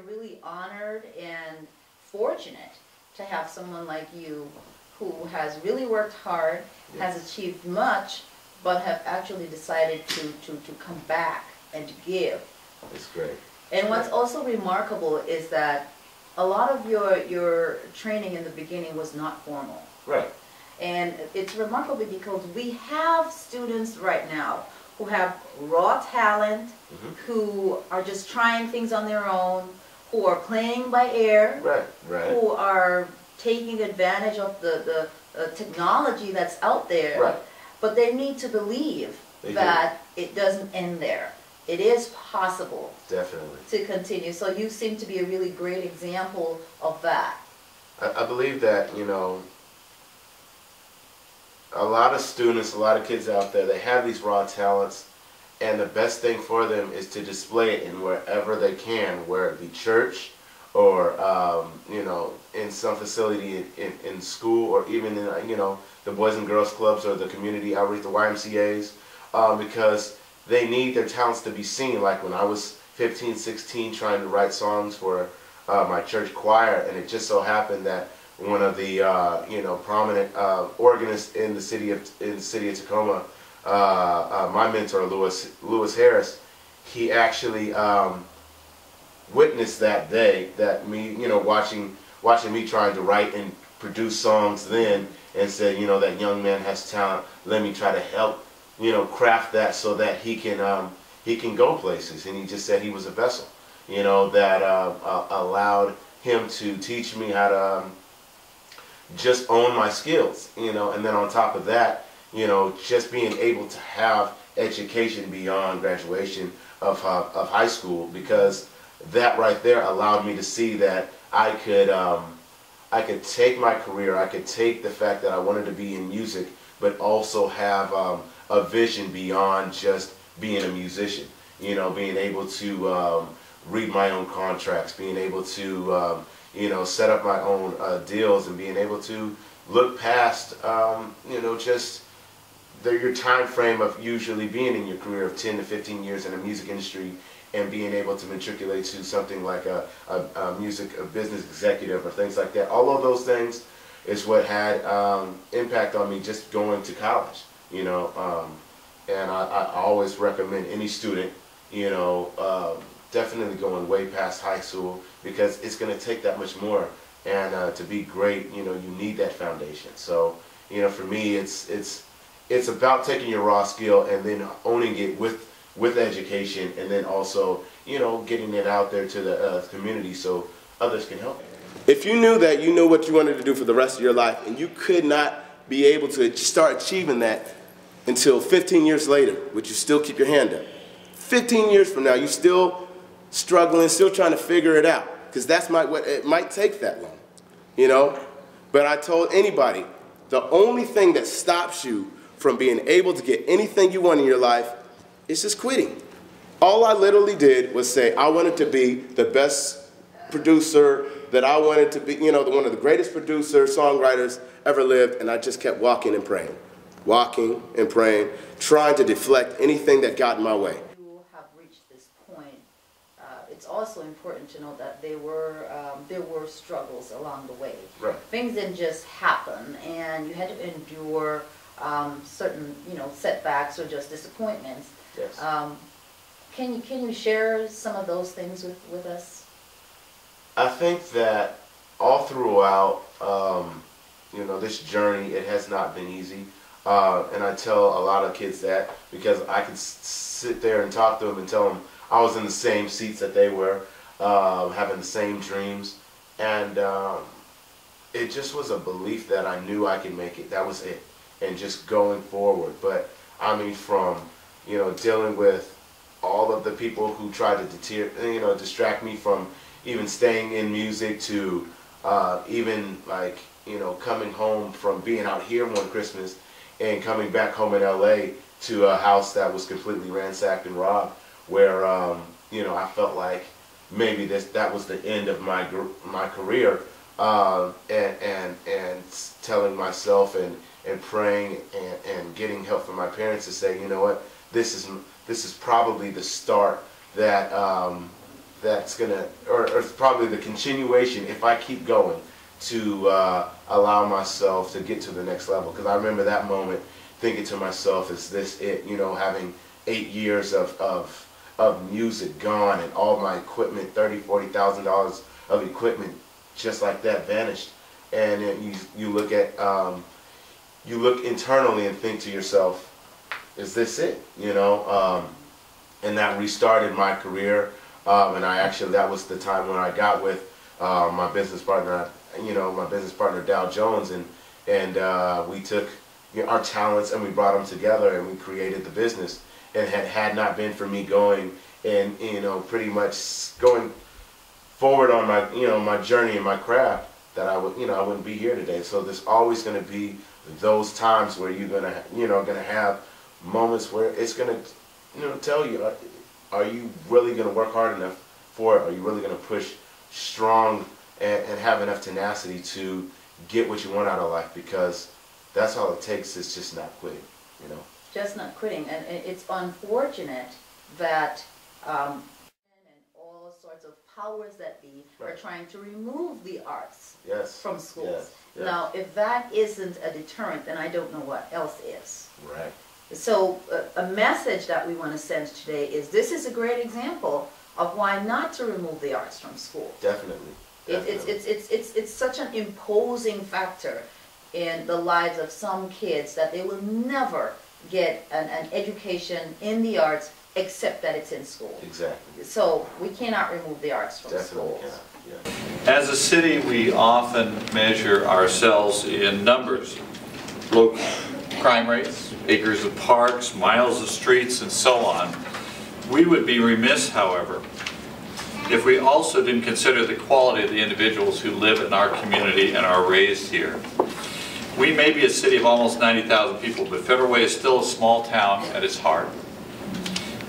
we're really honored and fortunate to have someone like you who has really worked hard, has achieved much, but have actually decided to come back and to give. That's great. And what's also remarkable is that a lot of your training in the beginning was not formal. Right. And it's remarkable because we have students right now who have raw talent, who are just trying things on their own, who are playing by ear, who are taking advantage of the technology that's out there, but they need to believe that it doesn't end there. It is possible to continue. So you seem to be a really great example of that. I believe that, you know, a lot of students, a lot of kids out there, they have these raw talents, and the best thing for them is to display it in wherever they can, whether it be church or, you know, in some facility in school, or even in, you know, the Boys and Girls Clubs or the community outreach, the YMCAs, because they need their talents to be seen. Like when I was 15, 16, trying to write songs for my church choir, and it just so happened that one of the you know, prominent organists in the city of Tacoma, my mentor Lewis Harris, he actually witnessed that day, that me, you know, watching me trying to write and produce songs then, and said, you know, that young man has talent. Let me try to help, you know, craft that so that he can go places. And he just said he was a vessel, you know, that allowed him to teach me how to just own my skills, you know. And then on top of that, you know, just being able to have education beyond graduation of high school, because that right there allowed me to see that I could take my career, I could take the fact that I wanted to be in music, but also have a vision beyond just being a musician. You know, being able to read my own contracts, being able to you know, set up my own deals, and being able to look past you know, just your time frame of usually being in your career of 10 to 15 years in the music industry, and being able to matriculate to something like a business executive or things like that. All of those things is what had impact on me just going to college, you know. And I always recommend any student, you know, definitely going way past high school, because it's going to take that much more. And to be great, you know, you need that foundation. So, you know, for me, it's about taking your raw skill and then owning it with education, and then also, you know, getting it out there to the community so others can help. If you knew that you knew what you wanted to do for the rest of your life, and you could not be able to start achieving that until 15 years later, would you still keep your hand up? 15 years from now, you still struggling, still trying to figure it out, because that's what it might take that long, you know. But I told anybody, the only thing that stops you from being able to get anything you want in your life is just quitting. All I literally did was say I wanted to be the best producer, that I wanted to be, you know, one of the greatest producers, songwriters ever lived, and I just kept walking and praying, trying to deflect anything that got in my way. You have reached this point. It's also important to know that there were struggles along the way. Right. Things didn't just happen, and you had to endure certain, you know, setbacks or just disappointments. Yes. Can you share some of those things with us? I think that all throughout, you know, this journey, it has not been easy. And I tell a lot of kids that, because I could sit there and talk to them and tell them I was in the same seats that they were, having the same dreams. And it just was a belief that I knew I could make it. That was it. And just going forward. But I mean, from, you know, dealing with all of the people who tried to distract me from even staying in music, to even, like, you know, coming home from being out here one Christmas and coming back home in LA to a house that was completely ransacked and robbed, where you know, I felt like maybe that was the end of my career, and telling myself and praying and getting help from my parents to say, you know what, this is probably the start that that's gonna, or it's probably the continuation if I keep going to allow myself to get to the next level. Because I remember that moment thinking to myself, is this it? You know, having 8 years of music gone and all my equipment, $30,000-$40,000 of equipment just like that vanished. And then you look at, you look internally and think to yourself, is this it? You know, and that restarted my career. And that was the time when I got with my business partner, my business partner Dow Jones, and we took our talents and we brought them together and we created the business. And had not been for me going and pretty much going forward on my my journey and my craft, that I wouldn't be here today. So there's always going to be those times where you're gonna have moments where it's gonna tell you, are you really gonna work hard enough for it? Are you really gonna push strong and have enough tenacity to get what you want out of life? Because that's all it takes, is just not quitting, Just not quitting. And it's unfortunate that and all sorts of powers that be are trying to remove the arts from schools. Yes. Now, if that isn't a deterrent, then I don't know what else is. Right. So a message that we want to send today is, this is a great example of why not to remove the arts from school. Definitely. It's such an imposing factor in the lives of some kids that they will never get an education in the arts except that it's in school. Exactly. So we cannot remove the arts from schools. Yeah. As a city, we often measure ourselves in numbers. Low crime rates, acres of parks, miles of streets, and so on. We would be remiss, however, if we also didn't consider the quality of the individuals who live in our community and are raised here. We may be a city of almost 90,000 people, but Federal Way is still a small town at its heart.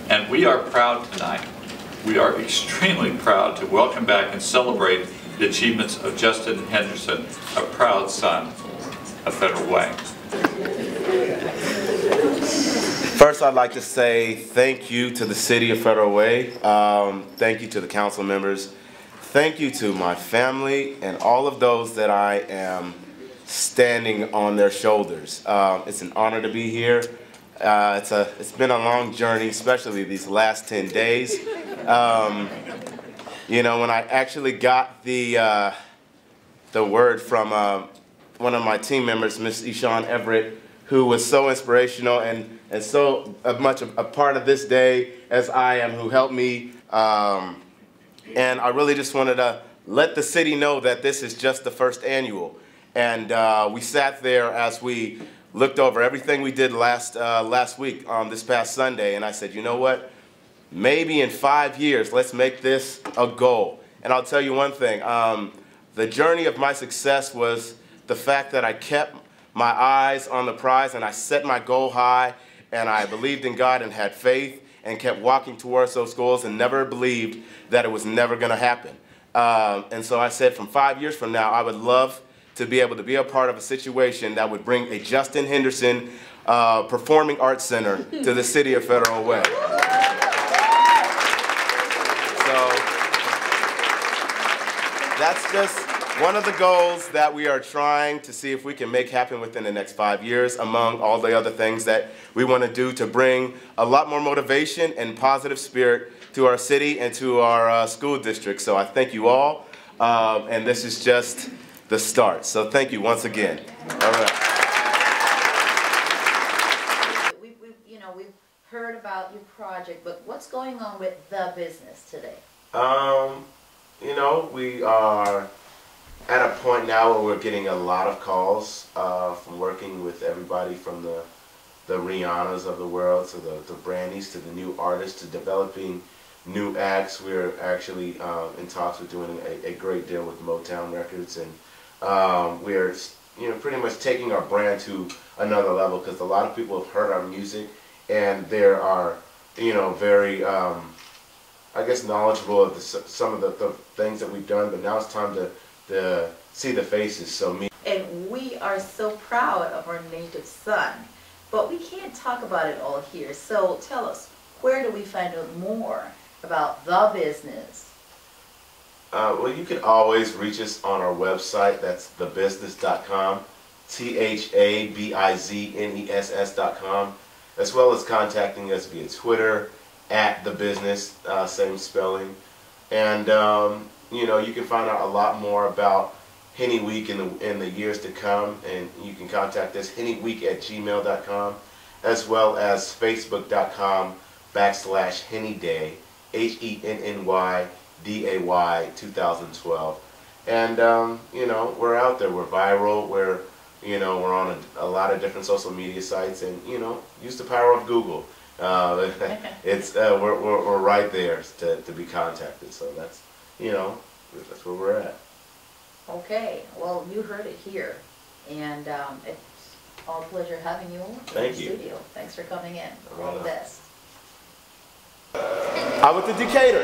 And we are proud tonight, we are extremely proud to welcome back and celebrate the achievements of Justin Henderson, a proud son of Federal Way. First, I'd like to say thank you to the City of Federal Way. Thank you to the council members. Thank you to my family and all of those that I am standing on their shoulders. It's an honor to be here. It's been a long journey, especially these last 10 days. When I actually got the word from one of my team members, Miss Ishan Everett, who was so inspirational and so much a part of this day as I am, who helped me. And I really just wanted to let the city know that this is just the first annual. And we sat there as we looked over everything we did last week, this past Sunday, and I said, you know what? Maybe in 5 years, let's make this a goal. And I'll tell you one thing, the journey of my success was the fact that I kept my eyes on the prize and I set my goal high and I believed in God and had faith and kept walking towards those goals and never believed that it was never going to happen. And so I said, from 5 years from now, I would love to be able to be a part of a situation that would bring a Justin Henderson Performing Arts Center to the City of Federal Way. So that's just one of the goals that we are trying to see if we can make happen within the next 5 years, among all the other things that we want to do to bring a lot more motivation and positive spirit to our city and to our school district. So I thank you all, and this is just the start. So thank you once again. All right. We've heard about your project, but what's going on with the business today? We are at a point now where we're getting a lot of calls from working with everybody from the Rihannas of the world to the Brandies to the new artists to developing new acts. We're actually in talks with doing a great deal with Motown Records, and we're pretty much taking our brand to another level, because a lot of people have heard our music and there are very I guess knowledgeable of some of the things that we've done, but now it's time to see the faces. So and we are so proud of our native son, but we can't talk about it all here. So tell us, where do we find out more about the business Well, you can always reach us on our website. That's thebusiness.com, THABIZNESS.com, as well as contacting us via Twitter @thebusiness, same spelling. And you know, you can find out a lot more about Henny Week in the years to come, and you can contact us hennyweek@gmail.com, as well as facebook.com/HennyDay, HENNYDAY 2012. And you know, we're out there. We're viral. We're on a lot of different social media sites, and you know, use the power of Google. We're right there to be contacted. So that's that's where we're at. Okay, well, you heard it here, and it's all a pleasure having you in the studio. Thanks for coming in. All the best. I went to Decatur.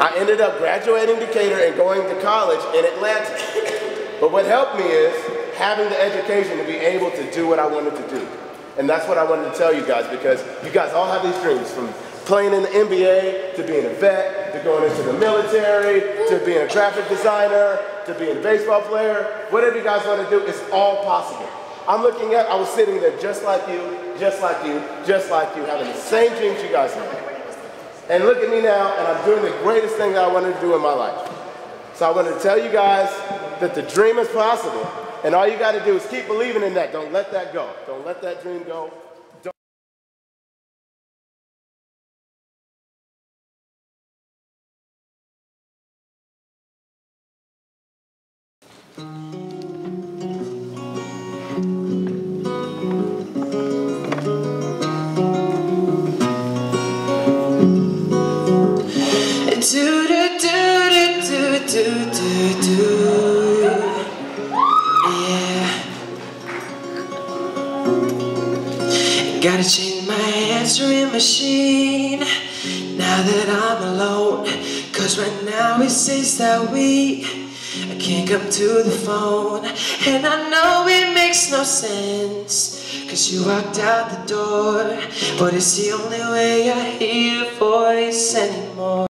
I ended up graduating Decatur and going to college in Atlanta. But what helped me is having the education to be able to do what I wanted to do. And that's what I wanted to tell you guys, because you guys all have these dreams, from playing in the NBA, to being a vet, to going into the military, to being a graphic designer, to being a baseball player. Whatever you guys want to do, it's all possible. I was sitting there just like you, just like you, just like you, having the same dreams you guys have. And look at me now, and I'm doing the greatest thing that I wanted to do in my life. So I wanted to tell you guys that the dream is possible, and all you got to do is keep believing in that. Don't let that go. Don't let that dream go. Gotta change my answering machine now that I'm alone, 'cause right now it says that I can't come to the phone. And I know it makes no sense, 'cause you walked out the door, but it's the only way I hear your voice anymore.